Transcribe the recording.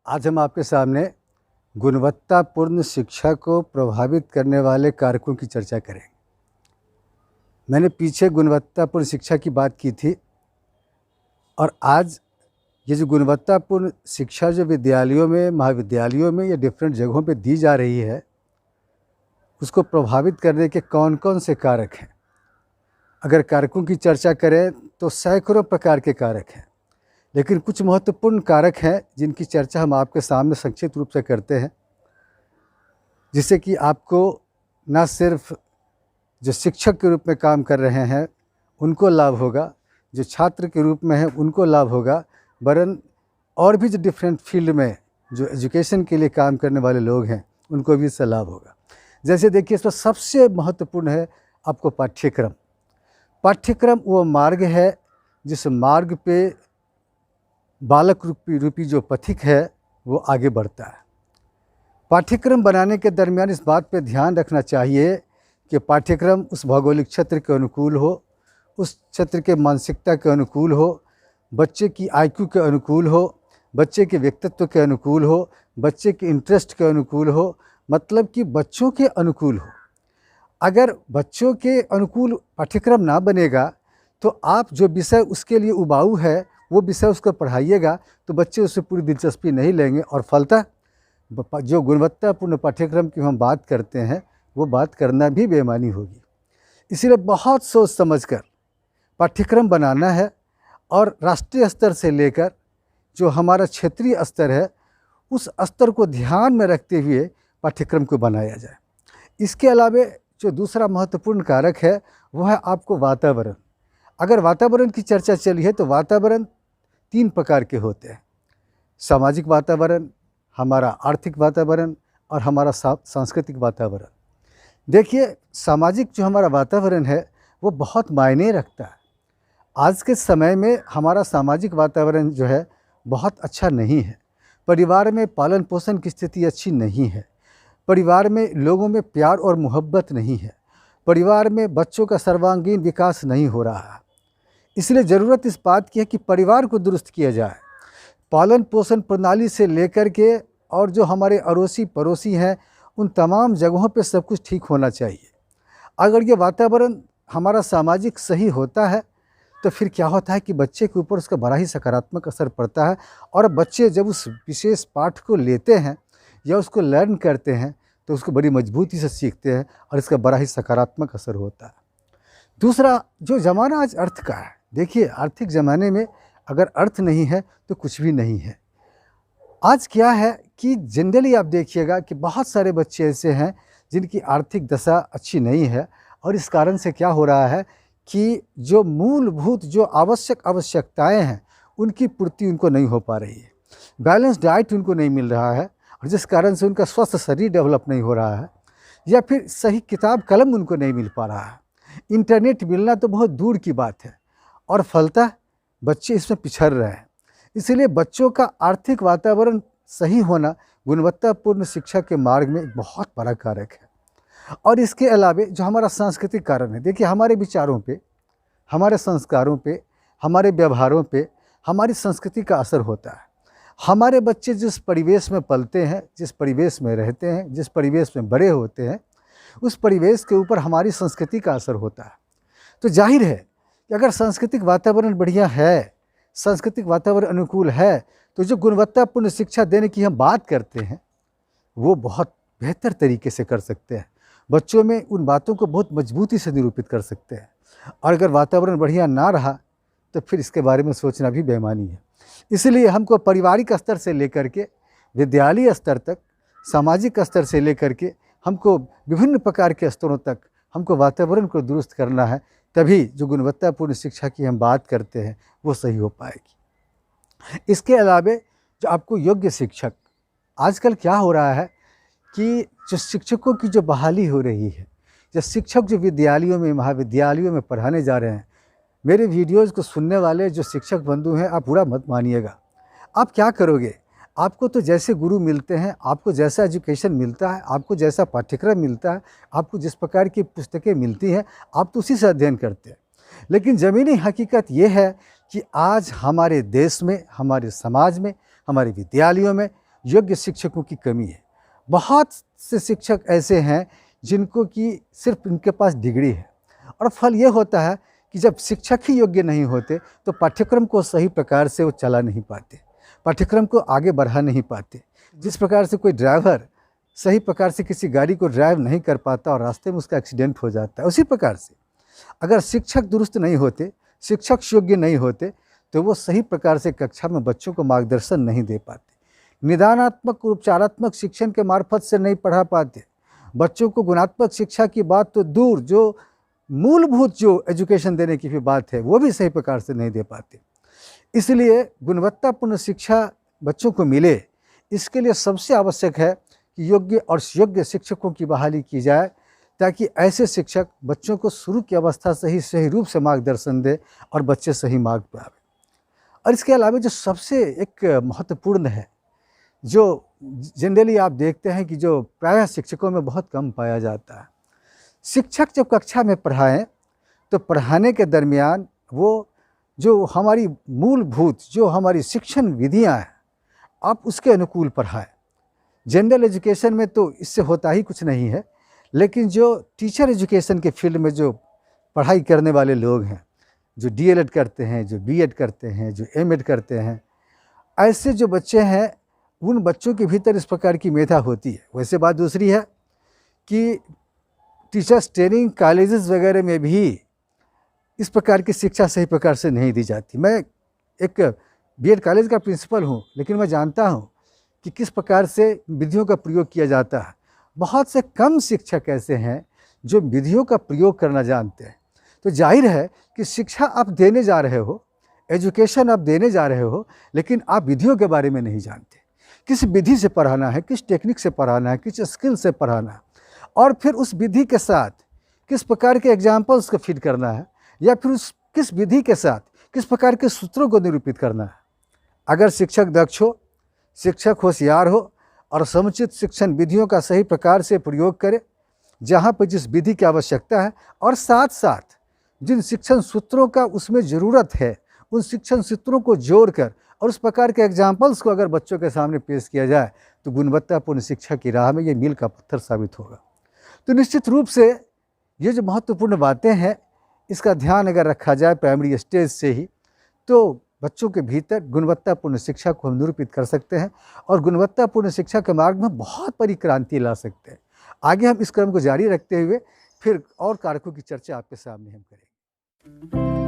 आज हम आपके सामने गुणवत्तापूर्ण शिक्षा को प्रभावित करने वाले कारकों की चर्चा करेंगे। मैंने पीछे गुणवत्तापूर्ण शिक्षा की बात की थी और आज ये जो गुणवत्तापूर्ण शिक्षा जो विद्यालयों में, महाविद्यालयों में या डिफरेंट जगहों पे दी जा रही है, उसको प्रभावित करने के कौन कौन से कारक हैं। अगर कारकों की चर्चा करें तो सैकड़ों प्रकार के कारक हैं, लेकिन कुछ महत्वपूर्ण कारक हैं जिनकी चर्चा हम आपके सामने संक्षिप्त रूप से करते हैं, जिससे कि आपको न सिर्फ जो शिक्षक के रूप में काम कर रहे हैं उनको लाभ होगा, जो छात्र के रूप में हैं उनको लाभ होगा, वरन और भी जो डिफरेंट फील्ड में जो एजुकेशन के लिए काम करने वाले लोग हैं उनको भी इससे लाभ होगा। जैसे देखिए, इसमें सबसे महत्वपूर्ण है आपको पाठ्यक्रम। पाठ्यक्रम वो मार्ग है जिस मार्ग पे बालक रूपी जो पथिक है वो आगे बढ़ता है। पाठ्यक्रम बनाने के दरमियान इस बात पे ध्यान रखना चाहिए कि पाठ्यक्रम उस भौगोलिक क्षेत्र के अनुकूल हो, उस क्षेत्र के मानसिकता के अनुकूल हो, बच्चे की आईक्यू के अनुकूल हो, बच्चे के व्यक्तित्व के अनुकूल हो, बच्चे के इंटरेस्ट के अनुकूल हो, मतलब कि बच्चों के अनुकूल हो। अगर बच्चों के अनुकूल पाठ्यक्रम ना बनेगा तो आप जो विषय उसके लिए उबाऊ है वो विषय उसको पढ़ाइएगा तो बच्चे उससे पूरी दिलचस्पी नहीं लेंगे और फलतः जो गुणवत्तापूर्ण पाठ्यक्रम की हम बात करते हैं वो बात करना भी बेईमानी होगी। इसीलिए बहुत सोच समझकर पाठ्यक्रम बनाना है और राष्ट्रीय स्तर से लेकर जो हमारा क्षेत्रीय स्तर है उस स्तर को ध्यान में रखते हुए पाठ्यक्रम को बनाया जाए। इसके अलावा जो दूसरा महत्वपूर्ण कारक है वह है आपको वातावरण। अगर वातावरण की चर्चा चली है तो वातावरण 3 प्रकार के होते हैं: सामाजिक वातावरण, हमारा आर्थिक वातावरण और हमारा सांस्कृतिक वातावरण। देखिए, सामाजिक जो हमारा वातावरण है वो बहुत मायने रखता है। आज के समय में हमारा सामाजिक वातावरण जो है बहुत अच्छा नहीं है। परिवार में पालन पोषण की स्थिति अच्छी नहीं है, परिवार में लोगों में प्यार और मोहब्बत नहीं है, परिवार में बच्चों का सर्वांगीण विकास नहीं हो रहा है। इसलिए ज़रूरत इस बात की है कि परिवार को दुरुस्त किया जाए। पालन पोषण प्रणाली से लेकर के और जो हमारे अड़ोसी पड़ोसी हैं उन तमाम जगहों पे सब कुछ ठीक होना चाहिए। अगर ये वातावरण हमारा सामाजिक सही होता है तो फिर क्या होता है कि बच्चे के ऊपर उसका बड़ा ही सकारात्मक असर पड़ता है और बच्चे जब उस विशेष पाठ को लेते हैं या उसको लर्न करते हैं तो उसको बड़ी मजबूती से सीखते हैं और इसका बड़ा ही सकारात्मक असर होता है। दूसरा, जो ज़माना आज अर्थ का है, देखिए आर्थिक ज़माने में अगर अर्थ नहीं है तो कुछ भी नहीं है। आज क्या है कि जनरली आप देखिएगा कि बहुत सारे बच्चे ऐसे हैं जिनकी आर्थिक दशा अच्छी नहीं है और इस कारण से क्या हो रहा है कि जो मूलभूत जो आवश्यकताएं हैं उनकी पूर्ति उनको नहीं हो पा रही है। बैलेंस डाइट उनको नहीं मिल रहा है और जिस कारण से उनका स्वस्थ शरीर डेवलप नहीं हो रहा है, या फिर सही किताब कलम उनको नहीं मिल पा रहा है। इंटरनेट मिलना तो बहुत दूर की बात है और फलतः बच्चे इसमें पिछड़ रहे हैं। इसलिए बच्चों का आर्थिक वातावरण सही होना गुणवत्तापूर्ण शिक्षा के मार्ग में एक बहुत बड़ा कारक है। और इसके अलावा जो हमारा सांस्कृतिक कारण है, देखिए हमारे विचारों पे, हमारे संस्कारों पे, हमारे व्यवहारों पे हमारी संस्कृति का असर होता है। हमारे बच्चे जिस परिवेश में पलते हैं, जिस परिवेश में रहते हैं, जिस परिवेश में बड़े होते हैं, उस परिवेश के ऊपर हमारी संस्कृति का असर होता है। तो जाहिर है कि अगर सांस्कृतिक वातावरण बढ़िया है, सांस्कृतिक वातावरण अनुकूल है, तो जो गुणवत्तापूर्ण शिक्षा देने की हम बात करते हैं वो बहुत बेहतर तरीके से कर सकते हैं। बच्चों में उन बातों को बहुत मजबूती से निरूपित कर सकते हैं। और अगर वातावरण बढ़िया ना रहा तो फिर इसके बारे में सोचना भी बेईमानी है। इसलिए हमको पारिवारिक स्तर से लेकर के विद्यालय स्तर तक, सामाजिक स्तर से लेकर के हमको विभिन्न प्रकार के स्तरों तक हमको वातावरण को दुरुस्त करना है, तभी जो गुणवत्तापूर्ण शिक्षा की हम बात करते हैं वो सही हो पाएगी। इसके अलावा जो आपको योग्य शिक्षक, आजकल क्या हो रहा है कि जो शिक्षकों की जो बहाली हो रही है, जो शिक्षक जो विद्यालयों में, महाविद्यालयों में पढ़ाने जा रहे हैं, मेरे वीडियोज़ को सुनने वाले जो शिक्षक बंधु हैं, आप बुरा मत मानिएगा। आप क्या करोगे, आपको तो जैसे गुरु मिलते हैं, आपको जैसा एजुकेशन मिलता है, आपको जैसा पाठ्यक्रम मिलता है, आपको जिस प्रकार की पुस्तकें मिलती हैं, आप तो उसी से अध्ययन करते हैं। लेकिन ज़मीनी हकीकत ये है कि आज हमारे देश में, हमारे समाज में, हमारे विद्यालयों में योग्य शिक्षकों की कमी है। बहुत से शिक्षक ऐसे हैं जिनको कि सिर्फ इनके पास डिग्री है, और फल ये होता है कि जब शिक्षक ही योग्य नहीं होते तो पाठ्यक्रम को सही प्रकार से वो चला नहीं पाते, पाठ्यक्रम को आगे बढ़ा नहीं पाते। जिस प्रकार से कोई ड्राइवर सही प्रकार से किसी गाड़ी को ड्राइव नहीं कर पाता और रास्ते में उसका एक्सीडेंट हो जाता है, उसी प्रकार से अगर शिक्षक दुरुस्त नहीं होते, शिक्षक योग्य नहीं होते, तो वो सही प्रकार से कक्षा में बच्चों को मार्गदर्शन नहीं दे पाते, निदानात्मक उपचारात्मक शिक्षण के मार्फत से नहीं पढ़ा पाते, बच्चों को गुणात्मक शिक्षा की बात तो दूर, जो मूलभूत जो एजुकेशन देने की भी बात है वो भी सही प्रकार से नहीं दे पाते। इसलिए गुणवत्तापूर्ण शिक्षा बच्चों को मिले, इसके लिए सबसे आवश्यक है कि योग्य और योग्य शिक्षकों की बहाली की जाए, ताकि ऐसे शिक्षक बच्चों को शुरू की अवस्था से ही सही रूप से मार्गदर्शन दे और बच्चे सही मार्ग पर आवे। और इसके अलावा जो सबसे एक महत्वपूर्ण है, जो जनरली आप देखते हैं कि जो प्रायः शिक्षकों में बहुत कम पाया जाता है, शिक्षक जब कक्षा में पढ़ाएं तो पढ़ाने के दरमियान वो जो हमारी मूलभूत जो हमारी शिक्षण विधियां हैं, आप उसके अनुकूल पढ़ाएं। जनरल एजुकेशन में तो इससे होता ही कुछ नहीं है, लेकिन जो टीचर एजुकेशन के फील्ड में जो पढ़ाई करने वाले लोग हैं, जो डीएलएड करते हैं, जो बीएड करते हैं, जो एमएड करते हैं, ऐसे जो बच्चे हैं, उन बच्चों के भीतर इस प्रकार की मेधा होती है। वैसे बात दूसरी है कि टीचर्स ट्रेनिंग कॉलेजेस वगैरह में भी इस प्रकार की शिक्षा सही प्रकार से नहीं दी जाती। मैं एक बीएड कॉलेज का प्रिंसिपल हूँ, लेकिन मैं जानता हूँ कि किस प्रकार से विधियों का प्रयोग किया जाता है। बहुत से कम शिक्षक ऐसे हैं जो विधियों का प्रयोग करना जानते हैं। तो जाहिर है कि शिक्षा आप देने जा रहे हो, एजुकेशन आप देने जा रहे हो, लेकिन आप विधियों के बारे में नहीं जानते। किस विधि से पढ़ाना है, किस टेक्निक से पढ़ाना है, किस स्किल से पढ़ाना है, और फिर उस विधि के साथ किस प्रकार के एग्जाम्पल्स को फिट करना है, या फिर उस किस विधि के साथ किस प्रकार के सूत्रों को निरूपित करना है। अगर शिक्षक दक्ष हो, शिक्षक होशियार हो और समुचित शिक्षण विधियों का सही प्रकार से प्रयोग करे, जहाँ पर जिस विधि की आवश्यकता है, और साथ साथ जिन शिक्षण सूत्रों का उसमें ज़रूरत है, उन शिक्षण सूत्रों को जोड़कर और उस प्रकार के एग्जाम्पल्स को अगर बच्चों के सामने पेश किया जाए, तो गुणवत्तापूर्ण शिक्षा की राह में ये मील का पत्थर साबित होगा। तो निश्चित रूप से ये जो महत्वपूर्ण बातें हैं, इसका ध्यान अगर रखा जाए प्राइमरी स्टेज से ही, तो बच्चों के भीतर गुणवत्तापूर्ण शिक्षा को हम निरूपित कर सकते हैं और गुणवत्तापूर्ण शिक्षा के मार्ग में बहुत बड़ी क्रांति ला सकते हैं। आगे हम इस क्रम को जारी रखते हुए फिर और कारकों की चर्चा आपके सामने हम करेंगे।